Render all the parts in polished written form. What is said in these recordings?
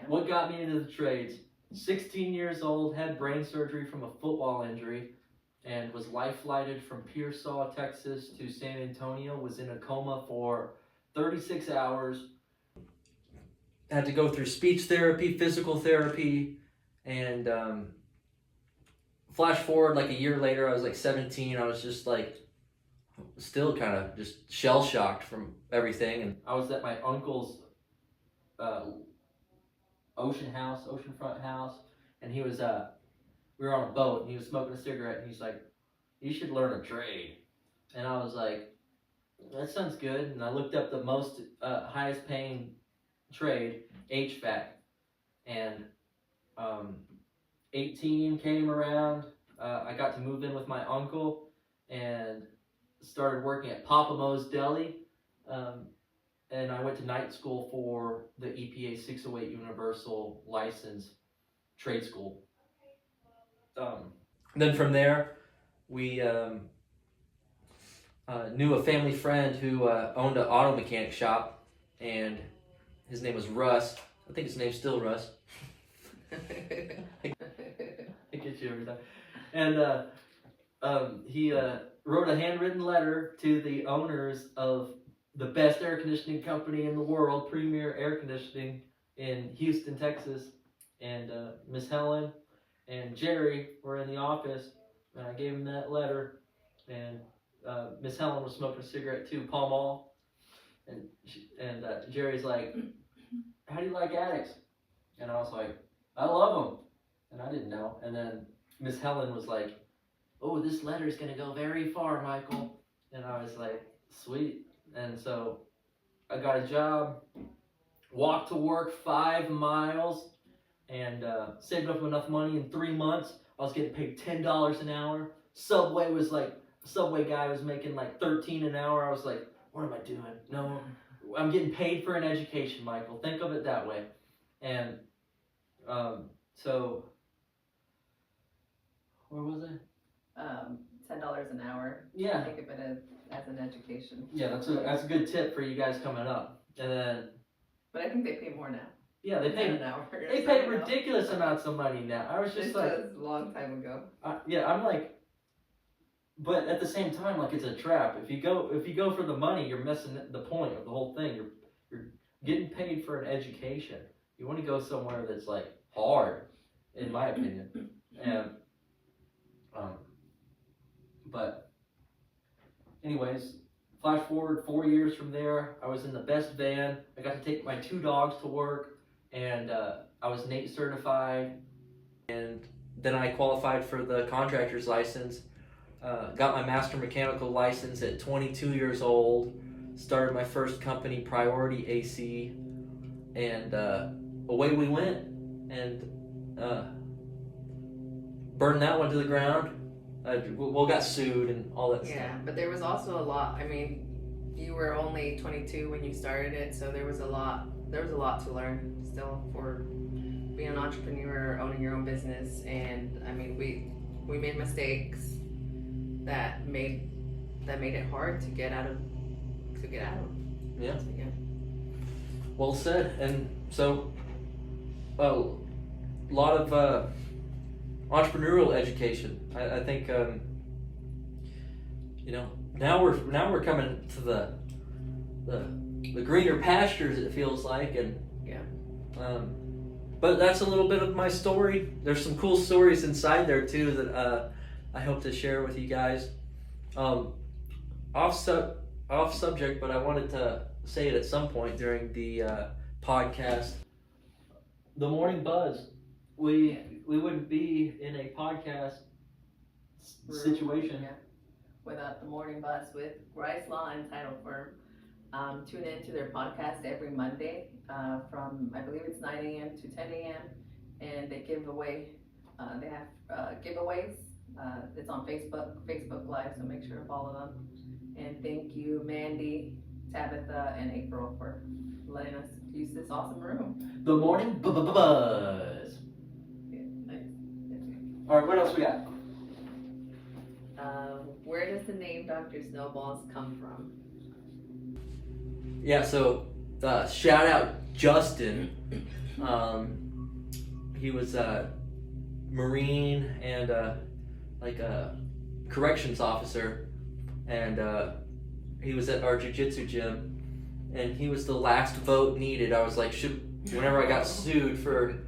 What got me into the trades? 16 years old, had brain surgery from a football injury, and was life flighted from Pearsall, Texas to San Antonio. Was in a coma for 36 hours. Had to go through speech therapy, physical therapy, and flash forward like a year later, I was like 17. I was just like still kind of just shell shocked from everything. And I was at my uncle's oceanfront house, and he was we were on a boat, and he was smoking a cigarette, and he's like, "You should learn a trade." And I was like, "That sounds good." And I looked up the most highest paying trade, HVAC, and 18 came around. I got to move in with my uncle and started working at Papa Mo's Deli. And I went to night school for the EPA 608 Universal License Trade School. Then from there, we knew a family friend who owned an auto mechanic shop, and his name was Russ. I think his name's still Russ. I get you every time. And he wrote a handwritten letter to the owners of the best air conditioning company in the world, Premier Air Conditioning in Houston, Texas. And Miss Helen and Jerry were in the office, and I gave him that letter. And Miss Helen was smoking a cigarette too, Pall Mall. And Jerry's like, "How do you like addicts?" And I was like, "I love them." And I didn't know. And then Miss Helen was like, "Oh, this letter's gonna go very far, Michael." And I was like, "Sweet." And so I got a job, walked to work 5 miles, and saved up enough money in 3 months. I was getting paid $10 an hour. Subway guy was making like 13 an hour. I was like, "What am I doing? No, I'm getting paid for an education, Michael. Think of it that way." And so, where was I? $10 an hour. Yeah. Think of it as an education. Yeah, that's a good tip for you guys coming up. And then, but I think they pay more now. Yeah, they pay an hour. They pay ridiculous amounts of money now. I was just this like, was a long time ago. I'm like, but at the same time, like, it's a trap. If you go for the money, you're missing the point of the whole thing. You're getting paid for an education. You want to go somewhere that's like hard, in my opinion. And but anyways, flash forward 4 years from there, I was in the best van. I got to take my 2 dogs to work, and I was NATE certified. And then I qualified for the contractor's license. Got my master mechanical license at 22 years old. Started my first company, Priority AC, and away we went. And burned that one to the ground. Got sued and all that stuff. Yeah, but there was also a lot. I mean, you were only 22 when you started it, so there was a lot to learn still for being an entrepreneur, owning your own business. And I mean, we made mistakes that made it hard to get out of. Yeah. So, yeah. Well said. And so, a lot of entrepreneurial education. I think now we're coming to the greener pastures, it feels like. And yeah. But that's a little bit of my story. There's some cool stories inside there too that I hope to share with you guys. Off subject, but I wanted to say it at some point during the podcast. The Morning Buzz. We wouldn't be in a podcast situation without the Morning Buzz with Grice Law and Title Firm. Tune in to their podcast every Monday from, I believe it's 9 a.m. to 10 a.m. and they give away, they have giveaways. It's on Facebook Live, so make sure to follow them. And thank you, Mandy, Tabitha, and April for letting us use this awesome room. The Morning Buzz. Yeah, nice. All right, what else we got? Where does the name Dr. Snowballs come from? Yeah, so shout out Justin. He was a Marine and like a corrections officer, and he was at our jiu-jitsu gym, and he was the last vote needed. I was like, whenever I got sued for,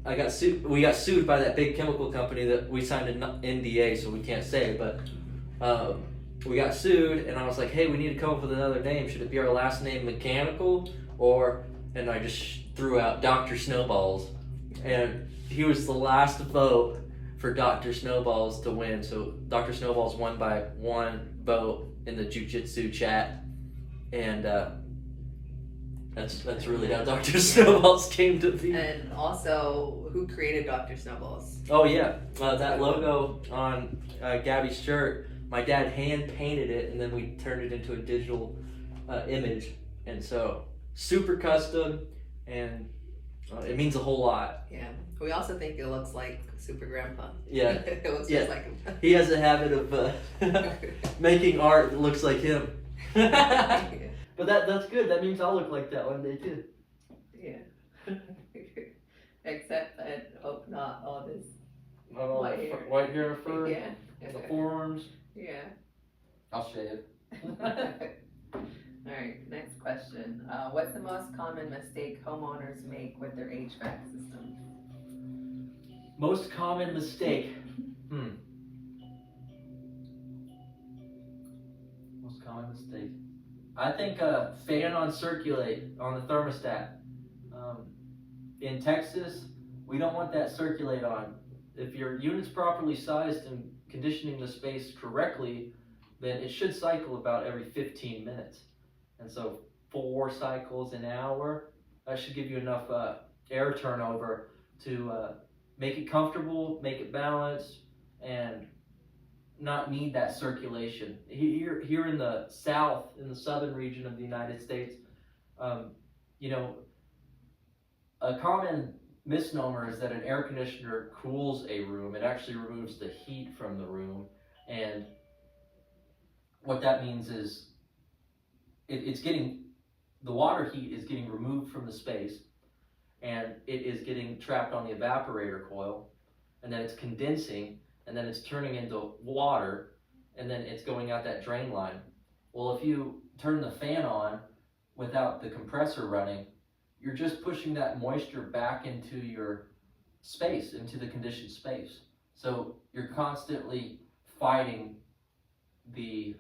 we got sued by that big chemical company that we signed an NDA, so we can't say, but we got sued, and I was like, hey, we need to come up with another name. Should it be our last name Mechanical, and I just threw out Dr. Snowballs, and he was the last vote for Dr. Snowballs to win. So Dr. Snowballs won by 1 vote in the jiu-jitsu chat, and that's really how Dr. Snowballs came to be. And also, who created Dr. Snowballs? Oh yeah, that logo on Gabby's shirt, my dad hand painted it, and then we turned it into a digital image, and so super custom, and it means a whole lot. Yeah. We also think it looks like Super Grandpa. Yeah. It looks just like him. He has a habit of making art that looks like him. But that's good. That means I'll look like that one day too. Yeah. Except I hope not all this. Oh, white hair and fur. Yeah. The forearms. Yeah. I'll shave. Alright, next question. What's the most common mistake homeowners make with their HVAC system? Most common mistake. Most common mistake. I think fan on circulate on the thermostat. In Texas, we don't want that circulate on. If your unit's properly sized and conditioning the space correctly, then it should cycle about every 15 minutes. And so 4 cycles an hour, that should give you enough air turnover to make it comfortable, make it balanced, and not need that circulation. Here in the south, in the southern region of the United States, a common misnomer is that an air conditioner cools a room. It actually removes the heat from the room, and what that means is the water heat is getting removed from the space, and it is getting trapped on the evaporator coil, and then it's condensing, and then it's turning into water, and then it's going out that drain line. Well, if you turn the fan on without the compressor running, you're just pushing that moisture back into your space, into the conditioned space. So you're constantly fighting the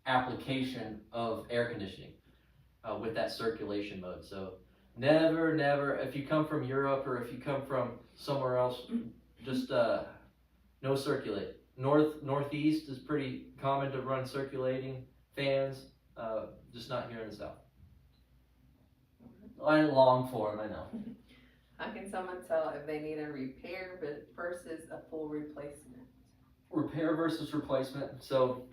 application of air conditioning with that circulation mode. So never, if you come from Europe or if you come from somewhere else, just no circulate. Northeast is pretty common to run circulating fans, just not here in the south. I long form, I know. How can someone tell if they need a repair versus a full replacement? Repair versus replacement. So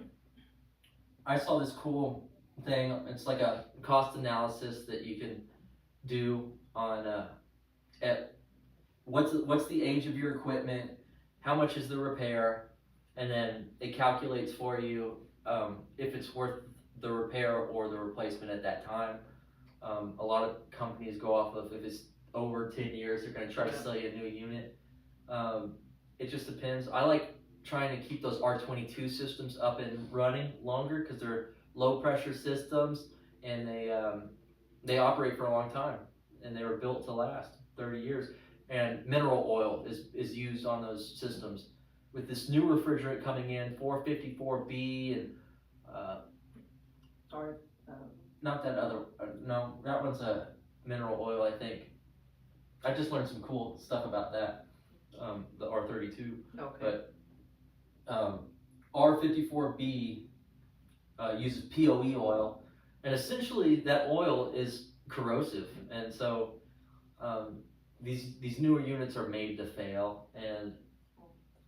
I saw this cool thing. It's like a cost analysis that you can do on at what's the age of your equipment, how much is the repair, and then it calculates for you if it's worth the repair or the replacement at that time. A lot of companies go off of if it's over 10 years, they're going to try to sell you a new unit. It just depends. I like trying to keep those R22 systems up and running longer because they're low pressure systems, and they operate for a long time, and they were built to last 30 years. And mineral oil is used on those systems. With this new refrigerant coming in, 454B, and not that other, no, that one's a mineral oil, I think. I just learned some cool stuff about that, the R32. Okay. But R54B uses POE oil, and essentially that oil is corrosive, and so these newer units are made to fail, and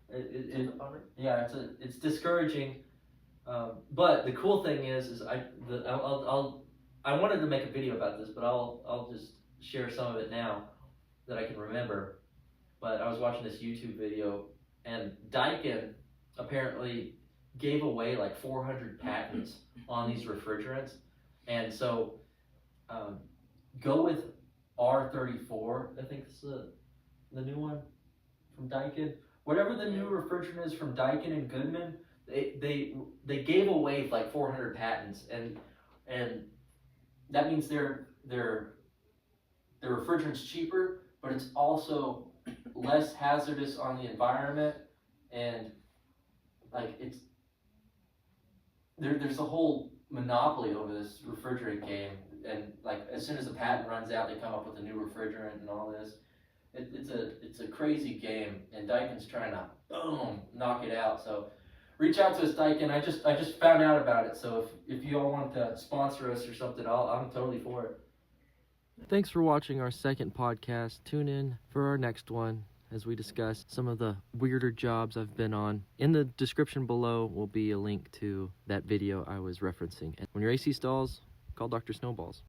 it's discouraging. But the cool thing is I wanted to make a video about this, but I'll just share some of it now that I can remember. But I was watching this YouTube video, and Daikin apparently gave away like 400 patents on these refrigerants, and so go with R34. I think it's the new one from Daikin. Whatever the new refrigerant is from Daikin and Goodman, they gave away like 400 patents, and that means their refrigerant's cheaper, but it's also less hazardous on the environment, and like there's a whole monopoly over this refrigerant game, and like as soon as the patent runs out, they come up with a new refrigerant and all this. It's a crazy game, and Daikin's trying to boom knock it out. So reach out to us, Daikin. I just found out about it. So if you all want to sponsor us or something, I'm totally for it. Thanks for watching our second podcast. Tune in for our next one as we discuss some of the weirder jobs I've been on. In the description below will be a link to that video I was referencing. And when your AC stalls, call Dr. Snowballs.